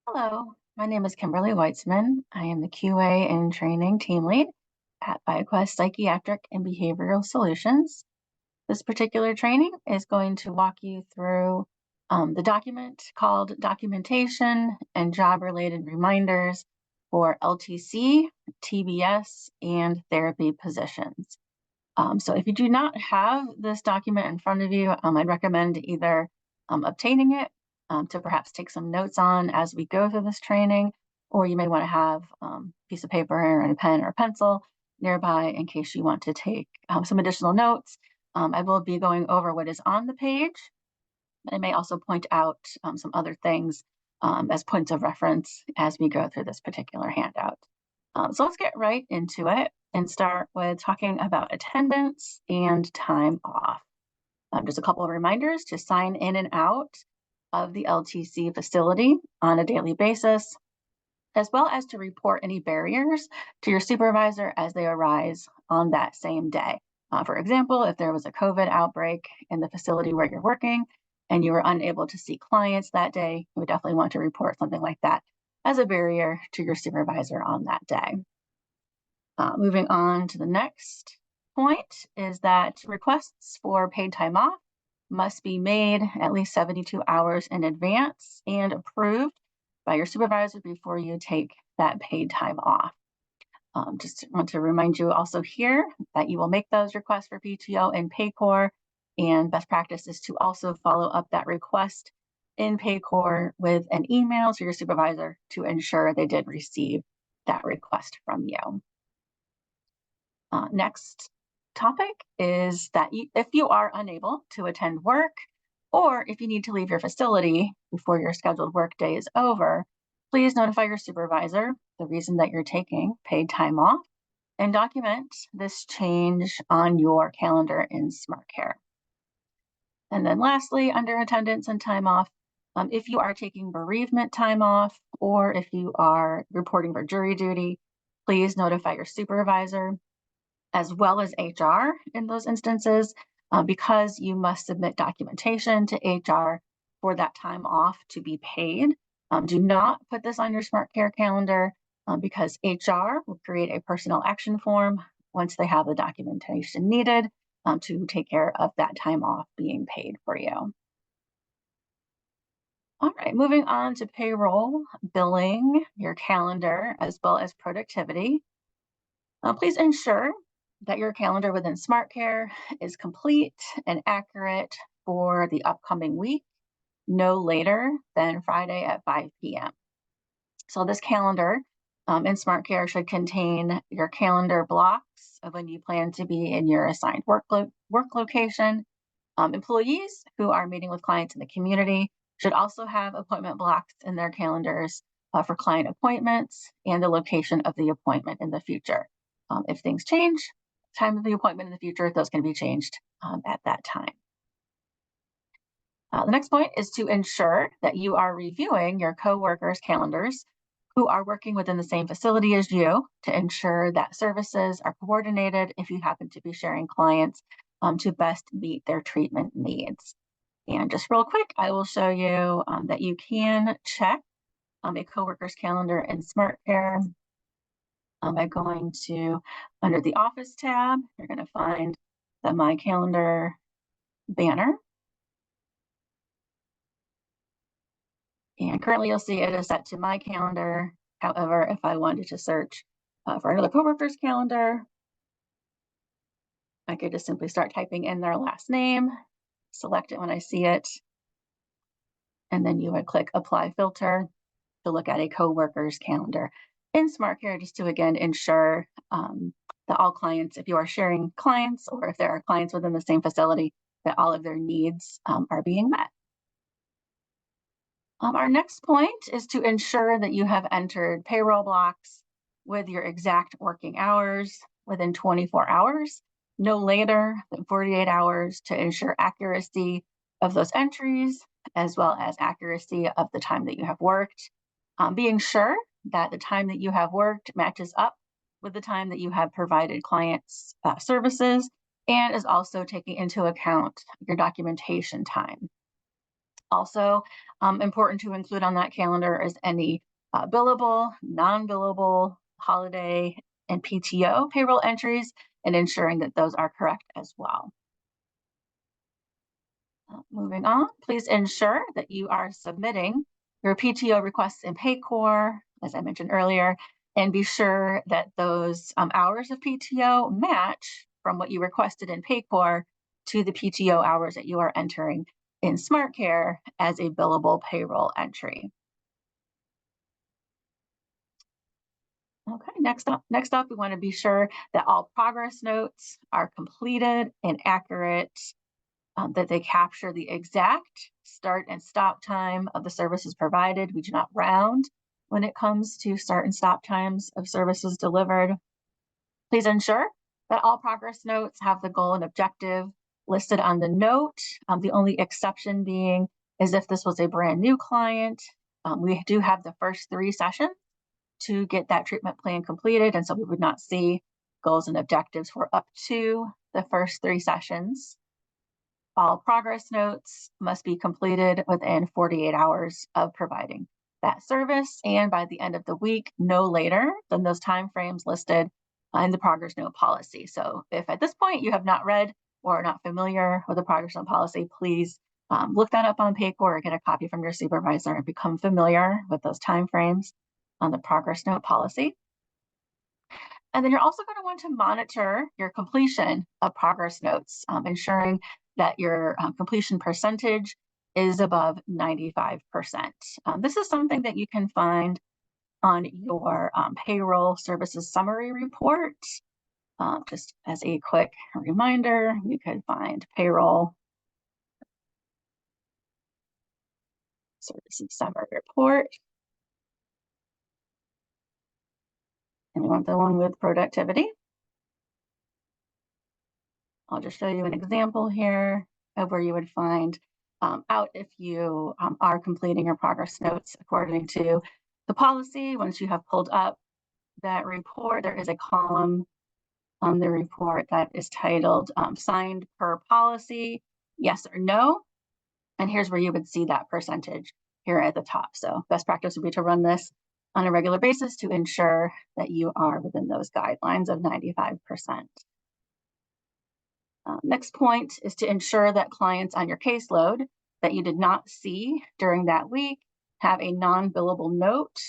Hello, my name is Kimberly Weitzman. I am the QA and training team lead at BioQuest Psychiatric and Behavioral Solutions. This particular training is going to walk you through the document called Documentation and Job-Related Reminders for LTC, TBS, and therapy positions. So if you do not have this document in front of you, I'd recommend either obtaining it to perhaps take some notes on as we go through this training, or you may want to have a piece of paper and a pen or a pencil nearby in case you want to take some additional notes. I will be going over what is on the page. I may also point out some other things as points of reference as we go through this particular handout. So let's get right into it and start with talking about attendance and time off. Just a couple of reminders to sign in and out of the LTC facility on a daily basis, as well as to report any barriers to your supervisor as they arise on that same day. For example, if there was a COVID outbreak in the facility where you're working and you were unable to see clients that day, you would definitely want to report something like that as a barrier to your supervisor on that day. Moving on to the next point is that requests for paid time off must be made at least 72 hours in advance and approved by your supervisor before you take that paid time off. Just want to remind you also here that you will make those requests for PTO in Paycor, and best practice is to also follow up that request in Paycor with an email to your supervisor to ensure they did receive that request from you. Next topic is that if you are unable to attend work, or if you need to leave your facility before your scheduled work day is over, please notify your supervisor the reason that you're taking paid time off and document this change on your calendar in SmartCare. And then lastly, under attendance and time off, if you are taking bereavement time off, or if you are reporting for jury duty, please notify your supervisor as well as HR in those instances, because you must submit documentation to HR for that time off to be paid. Do not put this on your SmartCare calendar because HR will create a personnel action form once they have the documentation needed to take care of that time off being paid for you. All right, moving on to payroll, billing, your calendar, as well as productivity. Please ensure that your calendar within SmartCare is complete and accurate for the upcoming week, no later than Friday at 5 p.m. So this calendar in SmartCare should contain your calendar blocks of when you plan to be in your assigned work location. Employees who are meeting with clients in the community should also have appointment blocks in their calendars for client appointments and the location of the appointment in the future. If things change, time of the appointment in the future, those can be changed at that time. The next point is to ensure that you are reviewing your coworkers' calendars who are working within the same facility as you to ensure that services are coordinated if you happen to be sharing clients to best meet their treatment needs. And just real quick, I will show you that you can check a coworker's calendar in SmartCare by going to under the Office tab. You're going to find the My Calendar banner. And currently you'll see it is set to My Calendar. However, if I wanted to search for another coworker's calendar, I could just simply start typing in their last name, select it when I see it, and then you would click Apply Filter to look at a coworker's calendar in SmartCare, just to again ensure that all clients, if you are sharing clients or if there are clients within the same facility, that all of their needs are being met. Our next point is to ensure that you have entered payroll blocks with your exact working hours within 24 hours, no later than 48 hours, to ensure accuracy of those entries, as well as accuracy of the time that you have worked. Being sure that the time that you have worked matches up with the time that you have provided clients services, and is also taking into account your documentation time. Also, important to include on that calendar is any billable, non-billable, holiday, and PTO payroll entries, and ensuring that those are correct as well. Moving on, please ensure that you are submitting your PTO requests in Paycor, as I mentioned earlier, and be sure that those hours of PTO match from what you requested in Paycor to the PTO hours that you are entering in SmartCare as a billable payroll entry. Okay, next up, we want to be sure that all progress notes are completed and accurate, that they capture the exact start and stop time of the services provided. We do not round when it comes to start and stop times of services delivered. Please ensure that all progress notes have the goal and objective listed on the note. The only exception being is if this was a brand new client. We do have the first 3 sessions to get that treatment plan completed, and so we would not see goals and objectives for up to the first 3 sessions. All progress notes must be completed within 48 hours of providing that service, and by the end of the week, no later than those timeframes listed in the progress note policy. So if at this point you have not read or are not familiar with the progress note policy, please look that up on Paycor or get a copy from your supervisor and become familiar with those timeframes on the progress note policy. And then you're also going to want to monitor your completion of progress notes, ensuring that your completion percentage is above 95%. This is something that you can find on your payroll services summary report. Just as a quick reminder, you could find payroll services summary report. And we want the one with productivity. I'll just show you an example here of where you would find out if you are completing your progress notes according to the policy. Once you have pulled up that report, there is a column on the report that is titled signed per policy, yes or no. And here's where you would see that percentage here at the top. So best practice would be to run this on a regular basis to ensure that you are within those guidelines of 95%. Next point is to ensure that clients on your caseload that you did not see during that week have a non-billable note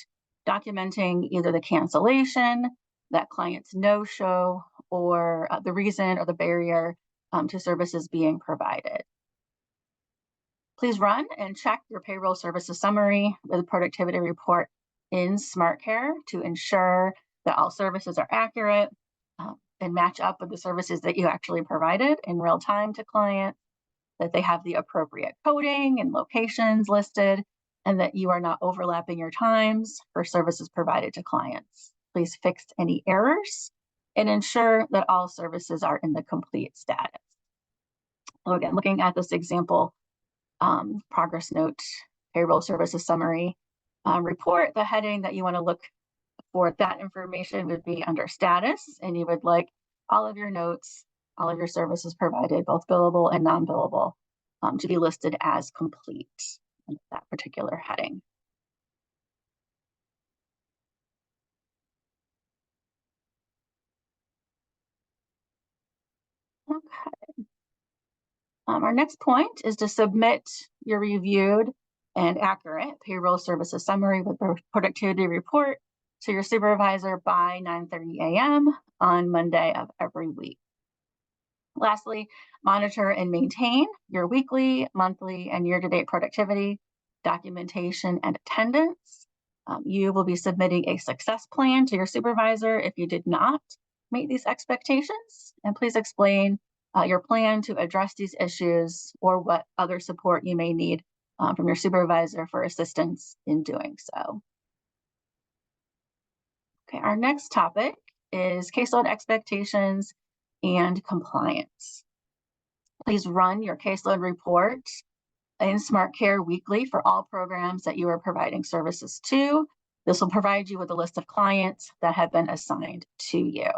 documenting either the cancellation, that client's no-show, or the reason or the barrier to services being provided. Please run and check your payroll services summary with a productivity report in SmartCare to ensure that all services are accurate and match up with the services that you actually provided in real time to clients, that they have the appropriate coding and locations listed, and that you are not overlapping your times for services provided to clients. Please fix any errors and ensure that all services are in the complete status. So again, looking at this example progress note payroll services summary report, the heading that you want to look for that information would be under status, and you would like all of your notes, all of your services provided, both billable and non-billable, to be listed as complete in that particular heading. Okay. Our next point is to submit your reviewed and accurate payroll services summary with the productivity report to your supervisor by 9:30 a.m. on Monday of every week. Lastly, monitor and maintain your weekly, monthly, and year-to-date productivity, documentation, and attendance. You will be submitting a success plan to your supervisor if you did not meet these expectations. And please explain your plan to address these issues or what other support you may need from your supervisor for assistance in doing so. Okay, our next topic is caseload expectations and compliance. Please run your caseload report in SmartCare weekly for all programs that you are providing services to. This will provide you with a list of clients that have been assigned to you.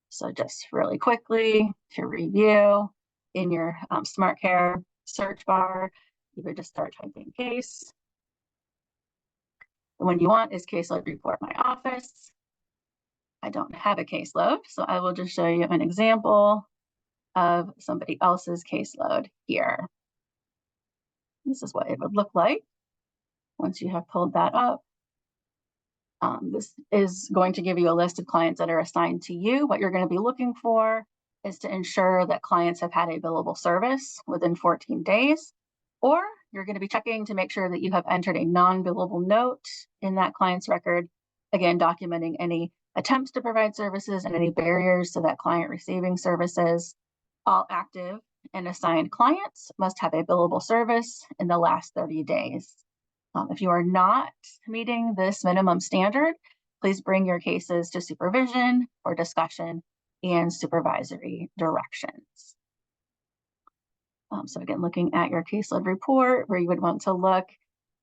So just really quickly to review, in your SmartCare search bar, you would just start typing case. The one you want is caseload report my office. I don't have a caseload, so I will just show you an example of somebody else's caseload here. This is what it would look like once you have pulled that up. This is going to give you a list of clients that are assigned to you. What you're going to be looking for is to ensure that clients have had a billable service within 14 days, or you're going to be checking to make sure that you have entered a non-billable note in that client's record, again, documenting any attempts to provide services and any barriers to that client receiving services. All active and assigned clients must have a billable service in the last 30 days. If you are not meeting this minimum standard, please bring your cases to supervision for discussion and supervisory directions. So again, looking at your caseload report, where you would want to look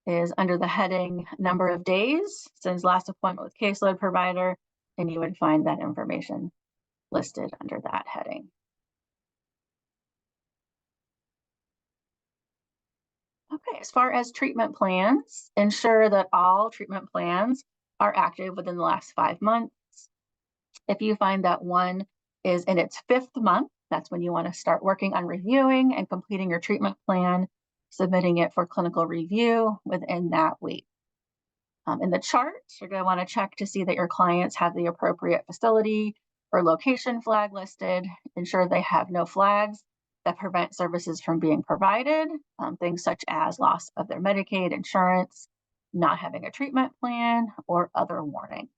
is under the heading number of days since last appointment with caseload provider, and you would find that information listed under that heading. Okay, as far as treatment plans, ensure that all treatment plans are active within the last 5 months. If you find that one is in its 5th month, that's when you want to start working on reviewing and completing your treatment plan, submitting it for clinical review within that week. In the chart, you're going to want to check to see that your clients have the appropriate facility or location flag listed. Ensure they have no flags that prevent services from being provided, things such as loss of their Medicaid insurance, not having a treatment plan, or other warnings.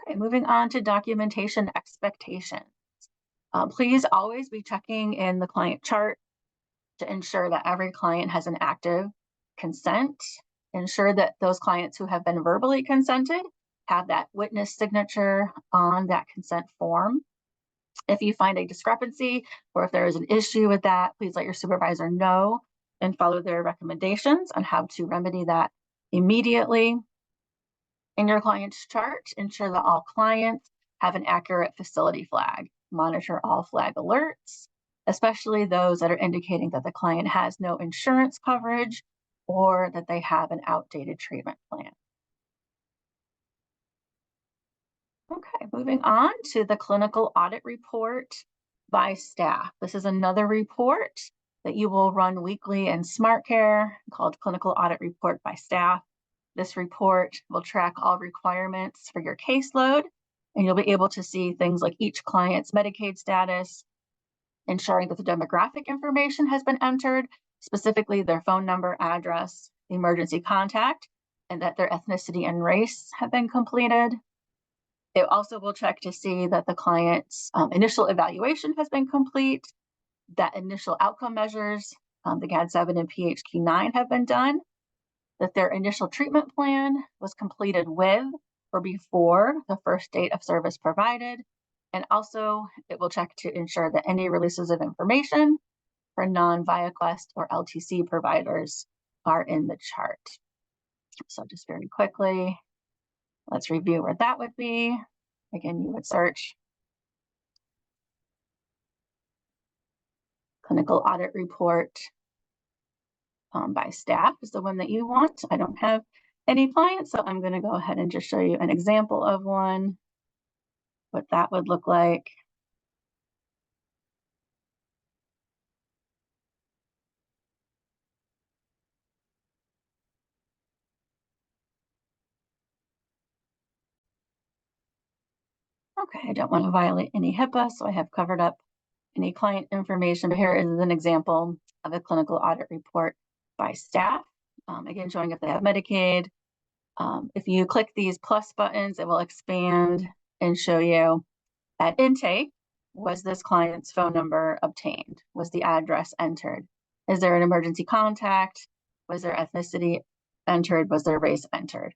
Okay, moving on to documentation expectations. Please always be checking in the client chart to ensure that every client has an active consent. Ensure that those clients who have been verbally consented have that witness signature on that consent form. If you find a discrepancy or if there is an issue with that, please let your supervisor know and follow their recommendations on how to remedy that immediately. In your client's chart, ensure that all clients have an accurate facility flag. Monitor all flag alerts, especially those that are indicating that the client has no insurance coverage or that they have an outdated treatment plan. Okay, moving on to the clinical audit report by staff. This is another report that you will run weekly in SmartCare called Clinical Audit Report by Staff. This report will track all requirements for your caseload, and you'll be able to see things like each client's Medicaid status, ensuring that the demographic information has been entered, specifically their phone number, address, emergency contact, and that their ethnicity and race have been completed. It also will check to see that the client's initial evaluation has been complete, that initial outcome measures, the GAD-7 and PHQ-9 have been done, that their initial treatment plan was completed with or before the first date of service provided. And also it will check to ensure that any releases of information for non-ViaQuest or LTC providers are in the chart. So just very quickly, let's review where that would be. Again, you would search clinical audit report by staff is the one that you want. I don't have any clients, so I'm going to go ahead and just show you an example of one, what that would look like. Okay, I don't want to violate any HIPAA, so I have covered up any client information, but here is an example of a clinical audit report by staff. Again, showing if they have Medicaid. If you click these plus buttons, it will expand and show you at intake, was this client's phone number obtained? Was the address entered? Is there an emergency contact? Was their ethnicity entered? Was their race entered?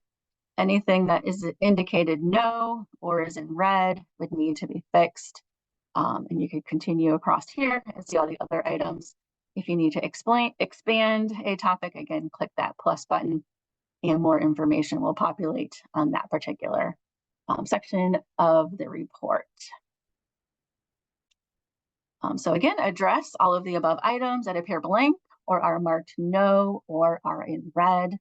Anything that is indicated no or is in red would need to be fixed. And you could continue across here and see all the other items. If you need to expand a topic, again, click that plus button and more information will populate on that particular section of the report. So again, address all of the above items that appear blank or are marked no or are in red.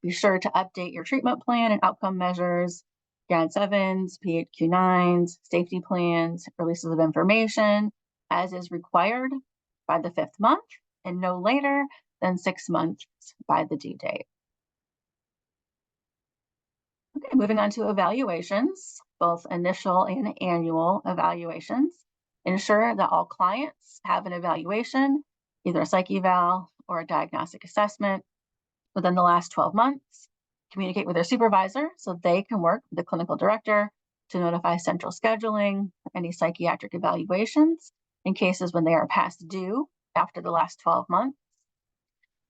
Be sure to update your treatment plan and outcome measures, GAD-7s, PHQ-9s, safety plans, releases of information, as is required by the 5th month and no later than 6 months by the due date. Okay, moving on to evaluations, both initial and annual evaluations. Ensure that all clients have an evaluation, either a psych eval or a diagnostic assessment within the last 12 months. Communicate with their supervisor so they can work with the clinical director to notify central scheduling for any psychiatric evaluations in cases when they are past due after the last 12 months.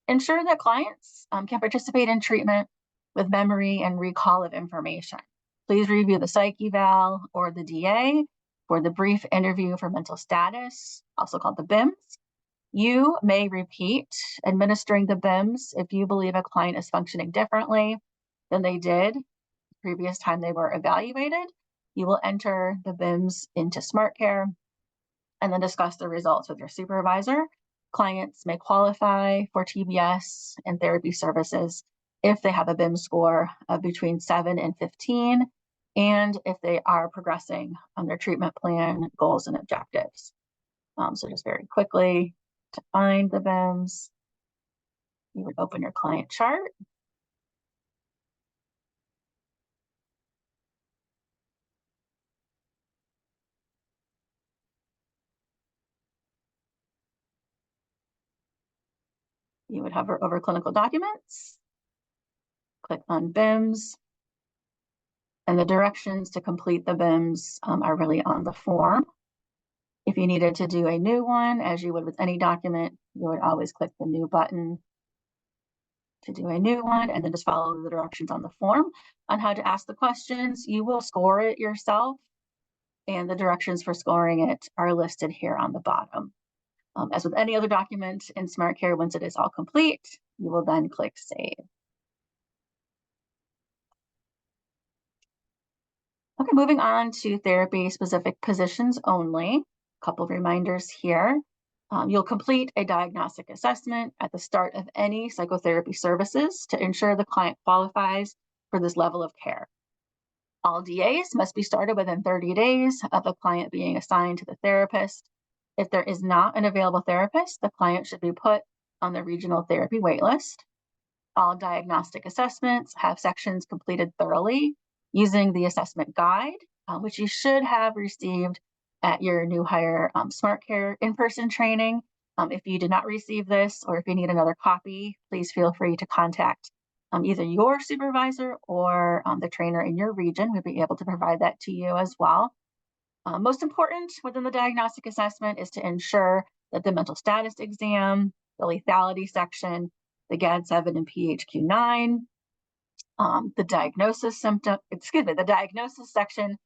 Ensure that clients can participate in treatment with memory and recall of information. Please review the psych eval or the DA for the brief interview for mental status, also called the BIMS. You may repeat administering the BIMS if you believe a client is functioning differently than they did the previous time they were evaluated. You will enter the BIMS into SmartCare and then discuss the results with your supervisor. Clients may qualify for TBS and therapy services if they have a BIMS score of between 7 and 15, and if they are progressing on their treatment plan, goals, and objectives. So just very quickly, to find the BIMS, you would open your client chart. You would hover over clinical documents, click on BIMS, and the directions to complete the BIMS are really on the form. If you needed to do a new one, as you would with any document, you would always click the new button to do a new one, and then just follow the directions on the form on how to ask the questions. You will score it yourself, and the directions for scoring it are listed here on the bottom. As with any other document in SmartCare, once it is all complete, you will then click Save. Okay, moving on to therapy-specific positions only. A couple of reminders here. You'll complete a diagnostic assessment at the start of any psychotherapy services to ensure the client qualifies for this level of care. All DAs must be started within 30 days of the client being assigned to the therapist. If there is not an available therapist, the client should be put on the regional therapy waitlist. All diagnostic assessments have sections completed thoroughly using the assessment guide, which you should have received at your new hire SmartCare in-person training. If you did not receive this, or if you need another copy, please feel free to contact either your supervisor or the trainer in your region. We'll be able to provide that to you as well. Most important within the diagnostic assessment is to ensure that the mental status exam, the lethality section, the GAD-7 and PHQ-9, the diagnosis section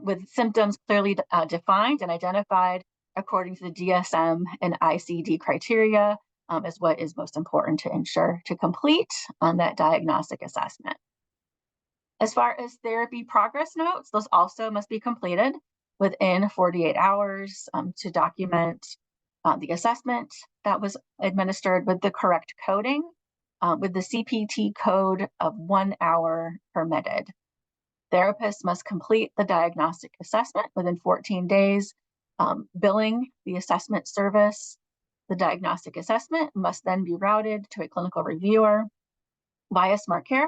with symptoms clearly defined and identified according to the DSM and ICD criteria is what is most important to ensure to complete on that diagnostic assessment. As far as therapy progress notes, those also must be completed within 48 hours to document the assessment that was administered with the correct coding, with the CPT code of 1 hour permitted. Therapists must complete the diagnostic assessment within 14 days, billing the assessment service. The diagnostic assessment must then be routed to a clinical reviewer via SmartCare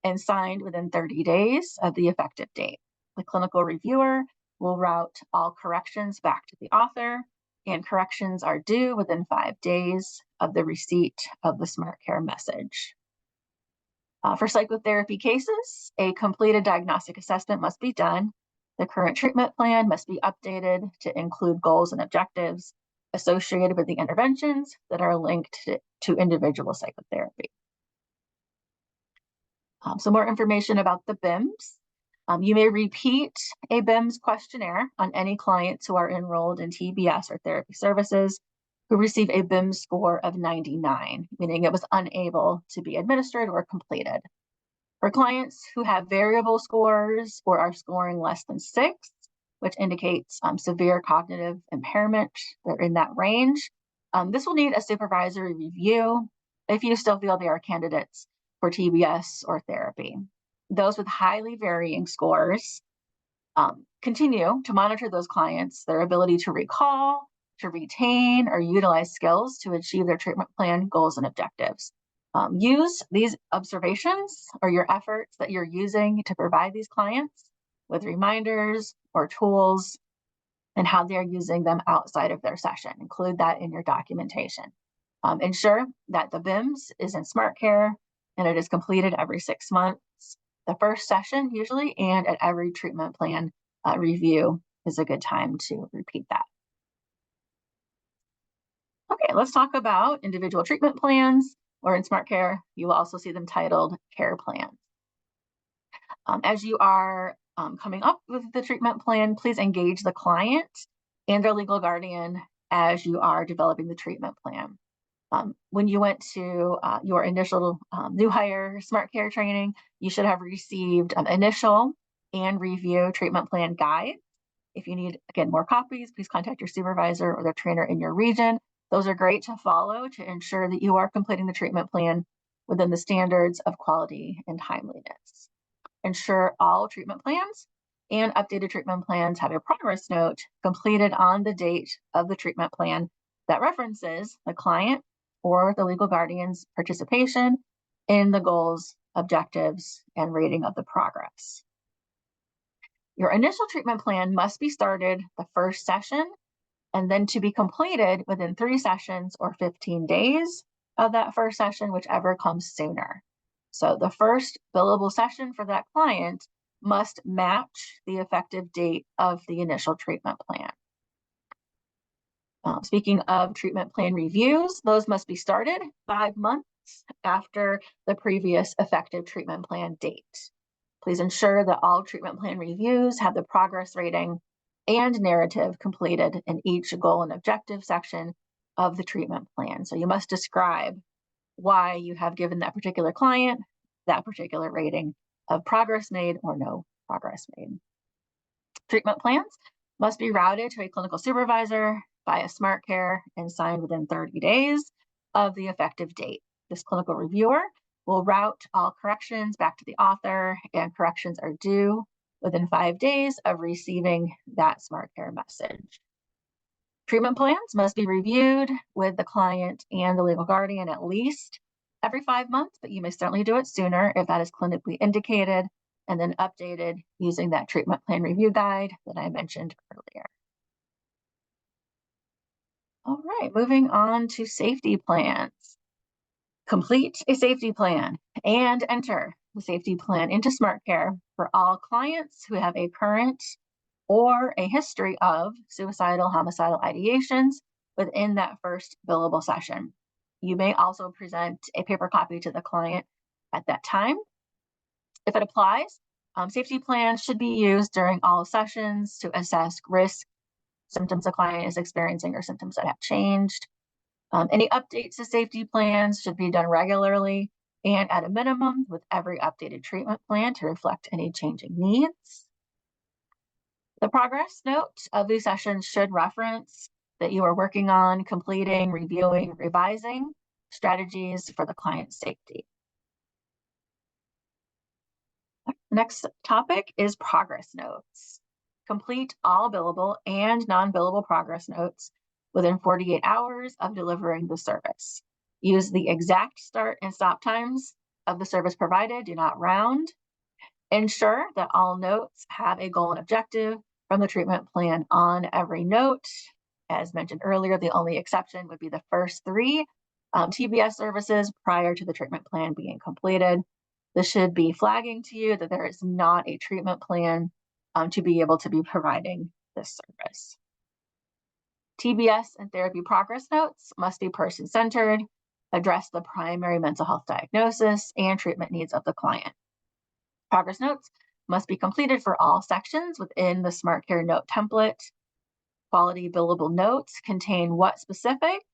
and signed within 30 days of the effective date. The clinical reviewer will route all corrections back to the author, and corrections are due within 5 days of the receipt of the SmartCare message. For psychotherapy cases, a completed diagnostic assessment must be done. The current treatment plan must be updated to include goals and objectives associated with the interventions that are linked to individual psychotherapy. Some more information about the BIMS. You may repeat a BIMS questionnaire on any clients who are enrolled in TBS or therapy services who receive a BIMS score of 99, meaning it was unable to be administered or completed. For clients who have variable scores or are scoring less than 6, which indicates severe cognitive impairment. They're in that range. This will need a supervisory review if you still feel they are candidates for TBS or therapy. Those with highly varying scores continue to monitor those clients, their ability to recall, to retain, or utilize skills to achieve their treatment plan goals and objectives. Use these observations or your efforts that you're using to provide these clients with reminders or tools and how they're using them outside of their session. Include that in your documentation. Ensure that the BIMS is in SmartCare and it is completed every 6 months. The first session usually, and at every treatment plan review is a good time to repeat that. Okay, let's talk about individual treatment plans, or in SmartCare, you will also see them titled care plans. As you are coming up with the treatment plan, please engage the client and their legal guardian as you are developing the treatment plan. When you went to your initial new hire SmartCare training, you should have received an initial and review treatment plan guide. If you need, again, more copies, please contact your supervisor or the trainer in your region. Those are great to follow to ensure that you are completing the treatment plan within the standards of quality and timeliness. Ensure all treatment plans and updated treatment plans have a progress note completed on the date of the treatment plan that references the client or the legal guardian's participation in the goals, objectives, and rating of the progress. Your initial treatment plan must be started the first session and then to be completed within 3 sessions or 15 days of that first session, whichever comes sooner. So the first billable session for that client must match the effective date of the initial treatment plan. Speaking of treatment plan reviews, those must be started 5 months after the previous effective treatment plan date. Please ensure that all treatment plan reviews have the progress rating and narrative completed in each goal and objective section of the treatment plan. So you must describe why you have given that particular client that particular rating of progress made or no progress made. Treatment plans must be routed to a clinical supervisor via SmartCare and signed within 30 days of the effective date. This clinical reviewer will route all corrections back to the author, and corrections are due within 5 days of receiving that SmartCare message. Treatment plans must be reviewed with the client and the legal guardian at least every 5 months, but you may certainly do it sooner if that is clinically indicated, and then updated using that treatment plan review guide that I mentioned earlier. All right, moving on to safety plans. Complete a safety plan and enter the safety plan into SmartCare for all clients who have a current or a history of suicidal, homicidal ideations within that first billable session. You may also present a paper copy to the client at that time. If it applies, safety plans should be used during all sessions to assess risk, symptoms the client is experiencing, or symptoms that have changed. Any updates to safety plans should be done regularly and at a minimum with every updated treatment plan to reflect any changing needs. The progress note of these sessions should reference that you are working on completing, reviewing, revising strategies for the client's safety. Next topic is progress notes. Complete all billable and non-billable progress notes within 48 hours of delivering the service. Use the exact start and stop times of the service provided, do not round. Ensure that all notes have a goal and objective from the treatment plan on every note. As mentioned earlier, the only exception would be the first 3 TBS services prior to the treatment plan being completed. This should be flagging to you that there is not a treatment plan to be able to be providing this service. TBS and therapy progress notes must be person-centered, address the primary mental health diagnosis and treatment needs of the client. Progress notes must be completed for all sections within the SmartCare note template. Quality billable notes contain what specific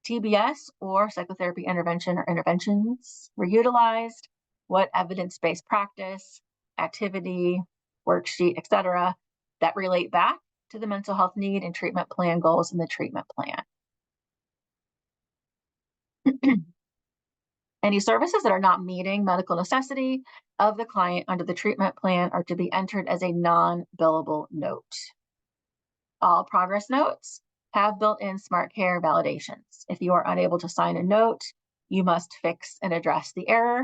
TBS or psychotherapy intervention or interventions were utilized, what evidence-based practice, activity, worksheet, etc., that relate back to the mental health need and treatment plan goals in the treatment plan. Any services that are not meeting medical necessity of the client under the treatment plan are to be entered as a non-billable note. All progress notes have built-in smart care validations. If you are unable to sign a note, you must fix and address the error.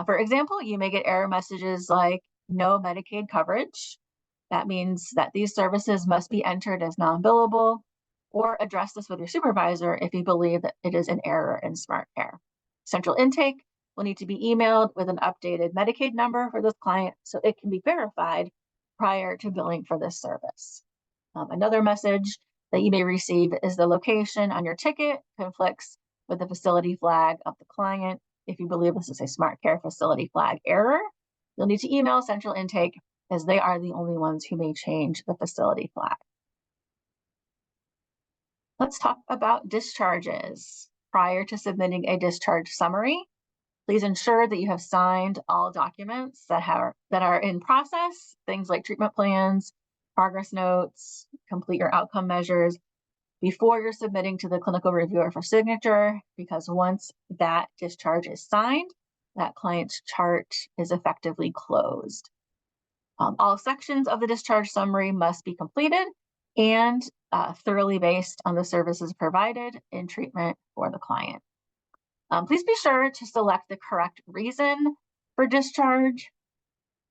For example, you may get error messages like no Medicaid coverage. That means that these services must be entered as non-billable, or address this with your supervisor if you believe that it is an error in smart care. Central intake will need to be emailed with an updated Medicaid number for this client so it can be verified prior to billing for this service. Another message that you may receive is the location on your ticket conflicts with the facility flag of the client. If you believe this is a smart care facility flag error, you'll need to email central intake as they are the only ones who may change the facility flag. Let's talk about discharges. Prior to submitting a discharge summary, please ensure that you have signed all documents that are in process, things like treatment plans, progress notes, complete your outcome measures before you're submitting to the clinical reviewer for signature, because once that discharge is signed, that client's chart is effectively closed. All sections of the discharge summary must be completed and thoroughly based on the services provided in treatment for the client. Please be sure to select the correct reason for discharge.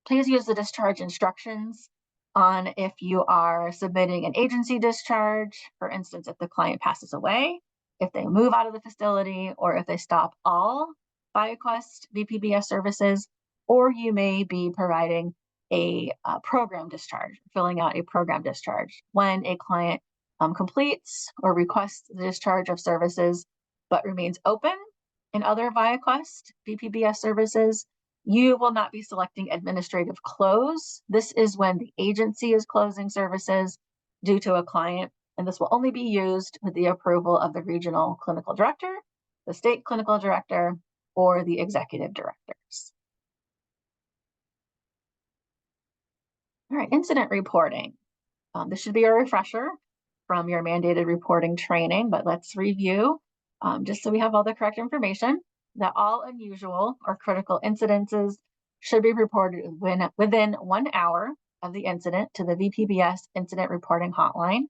Please use the discharge instructions on if you are submitting an agency discharge, for instance, if the client passes away, if they move out of the facility, or if they stop all BioQuest VPBS services, or you may be providing a program discharge, filling out a program discharge. When a client completes or requests the discharge of services but remains open in other ViaQuest VPBS services, you will not be selecting administrative close. This is when the agency is closing services due to a client, and this will only be used with the approval of the regional clinical director, the state clinical director, or the executive directors. All right, incident reporting. This should be a refresher from your mandated reporting training, but let's review just so we have all the correct information, that all unusual or critical incidences should be reported within 1 hour of the incident to the VPBS incident reporting hotline.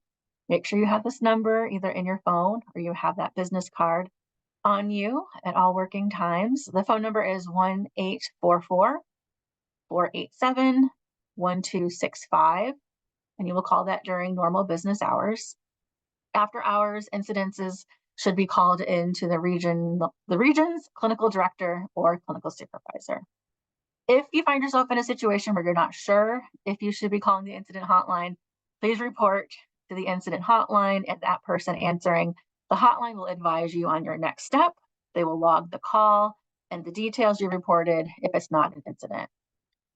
Make sure you have this number either in your phone or you have that business card on you at all working times. The phone number is 1-844-487-1265, and you will call that during normal business hours. After hours, incidences should be called into the region's clinical director or clinical supervisor. If you find yourself in a situation where you're not sure if you should be calling the incident hotline, please report to the incident hotline, and that person answering the hotline will advise you on your next step. They will log the call and the details you reported if it's not an incident.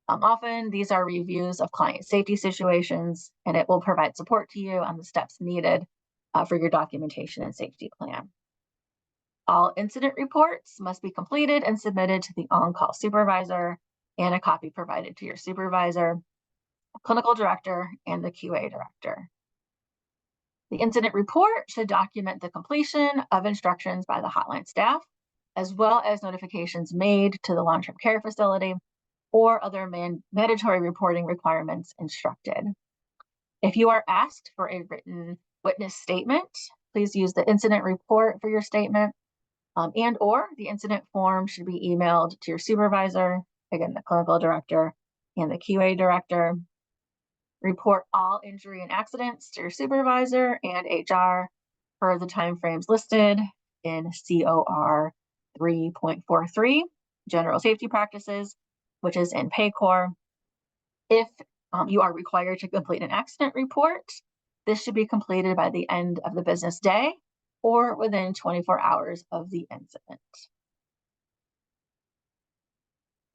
Often these are reviews of client safety situations, and it will provide support to you on the steps needed for your documentation and safety plan. All incident reports must be completed and submitted to the on-call supervisor, and a copy provided to your supervisor, clinical director, and the QA director. The incident report should document the completion of instructions by the hotline staff, as well as notifications made to the long-term care facility or other mandatory reporting requirements instructed. If you are asked for a written witness statement, please use the incident report for your statement, and or the incident form should be emailed to your supervisor, again, the clinical director and the QA director. Report all injury and accidents to your supervisor and HR per the timeframes listed in COR 3.43, General Safety Practices, which is in PAYCOR. If you are required to complete an accident report, this should be completed by the end of the business day or within 24 hours of the incident.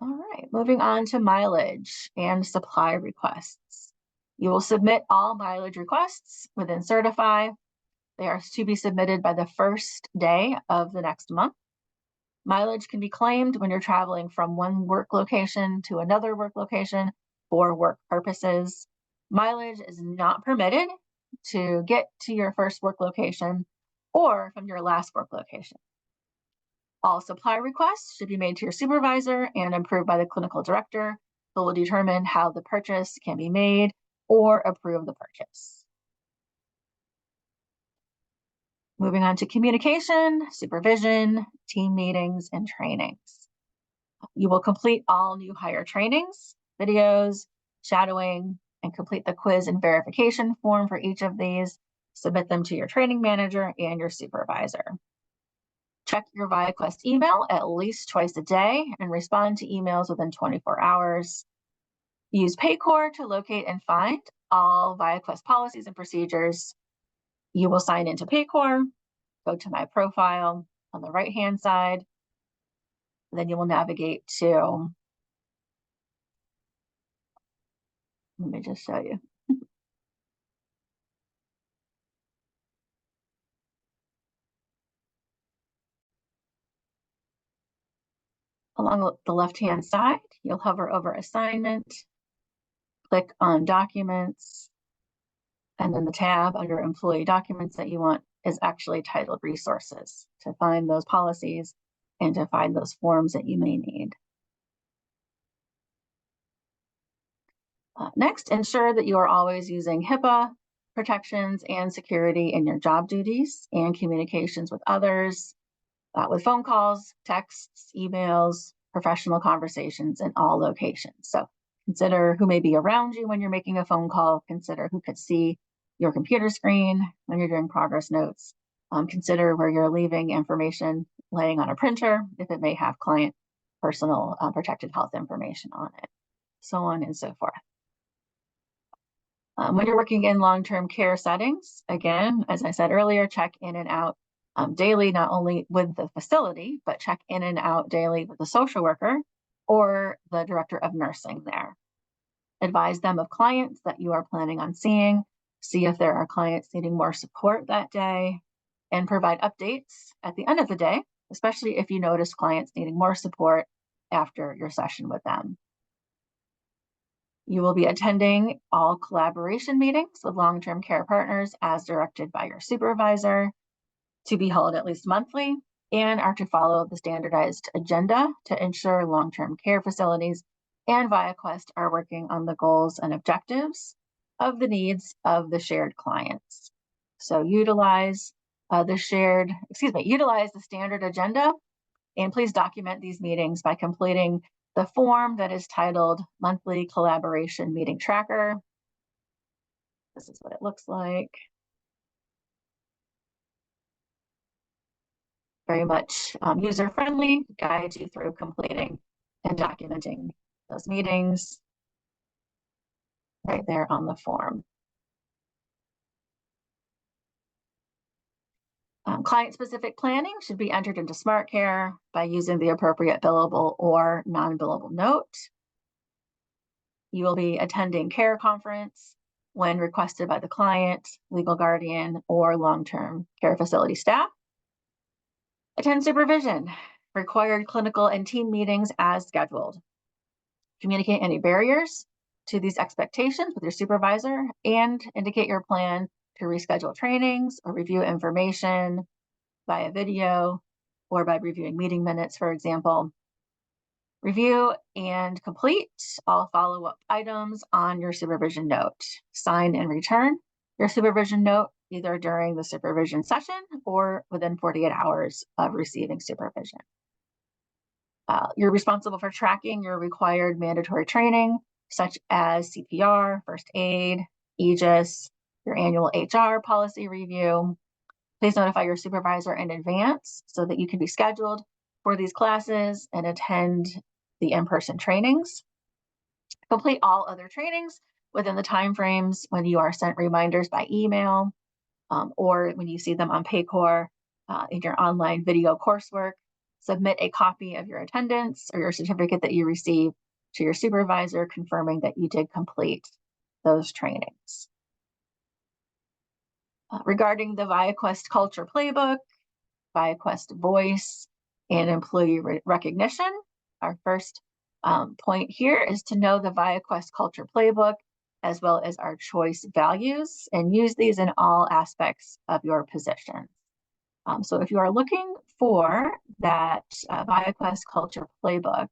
All right, moving on to mileage and supply requests. You will submit all mileage requests within Certify. They are to be submitted by the first day of the next month. Mileage can be claimed when you're traveling from one work location to another work location for work purposes. Mileage is not permitted to get to your first work location or from your last work location. All supply requests should be made to your supervisor and approved by the clinical director, who will determine how the purchase can be made or approve the purchase. Moving on to communication, supervision, team meetings, and trainings. You will complete all new hire trainings, videos, shadowing, and complete the quiz and verification form for each of these. Submit them to your training manager and your supervisor. Check your ViaQuest email at least twice a day and respond to emails within 24 hours. Use Paycor to locate and find all ViaQuest policies and procedures. You will sign into Paycor, go to my profile on the right-hand side, and then you will navigate to, let me just show you. Along the left-hand side, you'll hover over Assignment, click on Documents, and then the tab under Employee Documents that you want is actually titled Resources to find those policies and to find those forms that you may need. Next, ensure that you are always using HIPAA protections and security in your job duties and communications with others, with phone calls, texts, emails, professional conversations in all locations. So consider who may be around you when you're making a phone call. Consider who could see your computer screen when you're doing progress notes. Consider where you're leaving information laying on a printer if it may have client personal protected health information on it, so on and so forth. When you're working in long-term care settings, again, as I said earlier, check in and out daily, not only with the facility, but check in and out daily with the social worker or the director of nursing there. Advise them of clients that you are planning on seeing, see if there are clients needing more support that day, and provide updates at the end of the day, especially if you notice clients needing more support after your session with them. You will be attending all collaboration meetings with long-term care partners as directed by your supervisor, to be held at least monthly, and are to follow the standardized agenda to ensure long-term care facilities and ViaQuest are working on the goals and objectives of the needs of the shared clients. So utilize the standard agenda, and please document these meetings by completing the form that is titled Monthly Collaboration Meeting Tracker. This is what it looks like. Very much user-friendly, guides you through completing and documenting those meetings right there on the form. Client-specific planning should be entered into SmartCare by using the appropriate billable or non-billable note. You will be attending care conference when requested by the client, legal guardian, or long-term care facility staff. Attend supervision, required clinical and team meetings as scheduled. Communicate any barriers to these expectations with your supervisor and indicate your plan to reschedule trainings or review information via video or by reviewing meeting minutes, for example. Review and complete all follow-up items on your supervision note. Sign and return your supervision note either during the supervision session or within 48 hours of receiving supervision. You're responsible for tracking your required mandatory training, such as CPR, first aid, AEGIS, your annual HR policy review. Please notify your supervisor in advance so that you can be scheduled for these classes and attend the in-person trainings. Complete all other trainings within the timeframes when you are sent reminders by email or when you see them on Paycor in your online video coursework. Submit a copy of your attendance or your certificate that you receive to your supervisor confirming that you did complete those trainings. Regarding the ViaQuest Culture Playbook, ViaQuest Voice, and Employee Recognition, our first point here is to know the ViaQuest Culture Playbook as well as our choice values, and use these in all aspects of your position. So if you are looking for that ViaQuest Culture Playbook,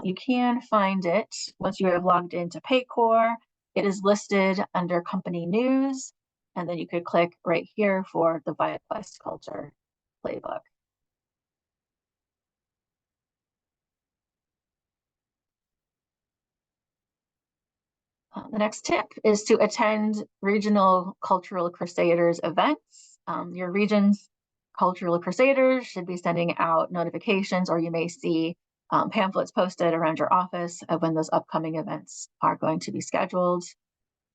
you can find it once you have logged into Paycor. It is listed under Company News, and then you could click right here for the ViaQuest Culture Playbook. The next tip is to attend regional Cultural Crusaders events. Your region's Cultural Crusaders should be sending out notifications, or you may see pamphlets posted around your office of when those upcoming events are going to be scheduled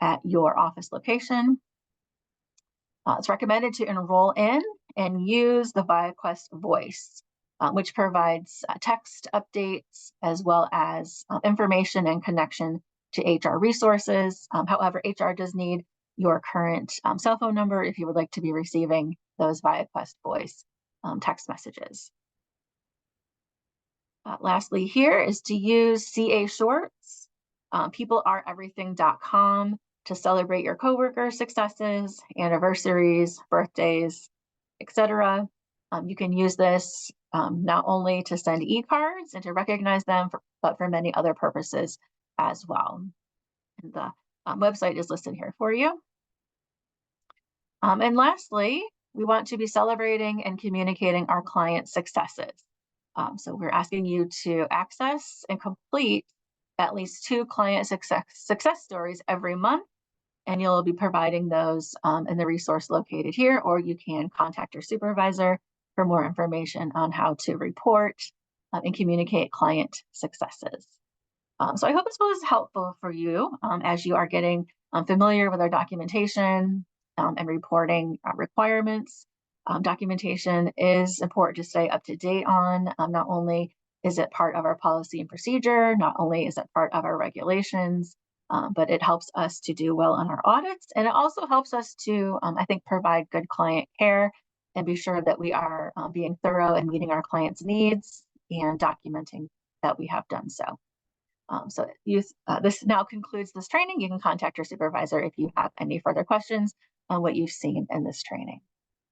at your office location. It's recommended to enroll in and use the ViaQuest Voice, which provides text updates as well as information and connection to HR resources. However, HR does need your current cell phone number if you would like to be receiving those ViaQuest Voice text messages. Lastly, here is to use CA Shorts, peopleareverything.com, to celebrate your coworker successes, anniversaries, birthdays, etc. You can use this not only to send e-cards and to recognize them, but for many other purposes as well. And the website is listed here for you. And lastly, we want to be celebrating and communicating our client successes. So we're asking you to access and complete at least 2 client success stories every month, and you'll be providing those in the resource located here, or you can contact your supervisor for more information on how to report and communicate client successes. So I hope this was helpful for you as you are getting familiar with our documentation and reporting requirements. Documentation is important to stay up to date on. Not only is it part of our policy and procedure, not only is it part of our regulations, but it helps us to do well on our audits. And it also helps us to, I think, provide good client care and be sure that we are being thorough and meeting our clients' needs and documenting that we have done so. This now concludes this training. You can contact your supervisor if you have any further questions on what you've seen in this training.